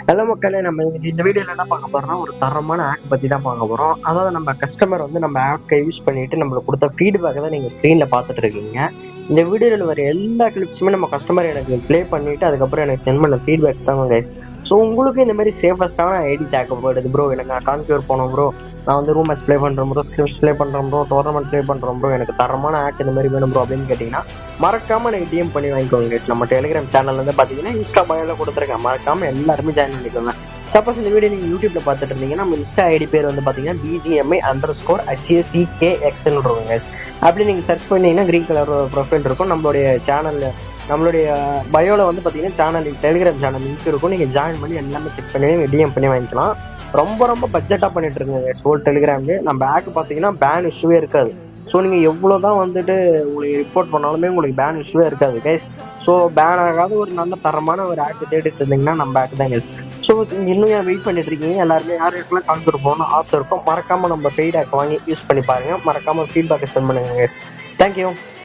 நல்ல மக்களே, நம்ம இந்த வீடியோல என்ன பார்க்க போறோம்னா ஒரு தரமான ஆப் பத்தி தான் பார்க்க போறோம். அதாவது நம்ம கஸ்டமர் வந்து நம்ம ஆப்பை யூஸ் பண்ணிட்டு நம்மளுக்கு கொடுத்த ஃபீட்பேக்கை தான் நீங்க ஸ்க்ரீன்ல பார்த்துட்டு இருக்கீங்க. இந்த வீடியோல வர எல்லா கிளிப்ஸுமே நம்ம கஸ்டமர் எனக்கு ப்ளே பண்ணிட்டு அதுக்கப்புறம் எனக்கு சென்ட் பண்ண ஃபீட்பேக்ஸ் தான் கைஸ். ஸோ உங்களுக்கு இந்த மாதிரி சேஃபஸ்டான ஐடி தேவைப்படுது ப்ரோ, எனக்கு நான் கான்ஃபிகர் போனோம் ப்ரோ, நான் வந்து ரூம் மேட்ச் ப்ளே பண்ணுறோம் ப்ரோ, ஸ்கிரிப்ட்ஸ் ப்ளே பண்ணுறோம் ப்ரோ, டோர்னமெண்ட் ப்ளே பண்ணுறோம் ப்ரோ, எனக்கு தரமான ஆக் இந்த மாதிரி வேணும் ப்ரோ அப்படின்னு கேட்டிங்கன்னா மறக்காம எனக்கு டிஎம் பண்ணி வாங்கிக்கோங்க guys. நம்ம டெலிகிராம் சேனல் வந்து பார்த்தீங்கன்னா இன்ஸ்டா பயோல கொடுத்துருக்கேன், மறக்காம எல்லாருமே ஜாயின் பண்ணிக்கோங்க. சப்போஸ் இந்த வீடியோ நீங்கள் யூடியூப்ல பார்த்துட்டு இருந்தீங்கன்னா நம்ம இன்ஸ்டா ஐடி பேர் வந்து பார்த்தீங்கன்னா BGMI_HACKX இருக்கும் guys. அப்படி நீங்கள் சர்ச் பண்ணீங்கன்னா கிரீன் கலர் ப்ரொஃபைல் இருக்கும். நம்மளுடைய சேனலில் நம்மளுடைய பயோல வந்து பார்த்தீங்கன்னா சேனல் டெலிகிராம் சேனல் லிங்க் இருக்கும். நீங்கள் ஜாயின் பண்ணி எல்லாமே செக் பண்ணி டிஎம் பண்ணி வாங்கிக்கலாம். ரொம்ப ரொம்ப பட்ஜெட்டாக பண்ணிட்டு இருங்க ஹோல் டெலிகிராம்லேயே. நம்ம பேக் பார்த்தீங்கன்னா பேன் இஷ்யூவே இருக்காது. ஸோ நீங்கள் எவ்வளோ தான் வந்துட்டு உங்களுக்கு ரிப்போர்ட் பண்ணாலுமே உங்களுக்கு பேன் இஷ்யூவே இருக்காது கைஸ். ஸோ பேன் ஆகாத ஒரு நல்ல தரமான ஒரு ஆக் தேடிட்டு இருந்தீங்கன்னா நம்ம ஆக் தான் கைஸ். ஸோ இன்னும் ஏன் வெயிட் பண்ணிட்டு இருக்கீங்க? எல்லாருமே யாருக்கெல்லாம் கான்ஃபிகர் போகணும்னு ஆசை இருக்கும், மறக்காம நம்ம பெய்ட் ஆக் வாங்கி யூஸ் பண்ணி பாருங்க. மறக்காம ஃபீட்பேக்கை சென்ட் பண்ணுங்க கைஸ். தேங்க்யூ.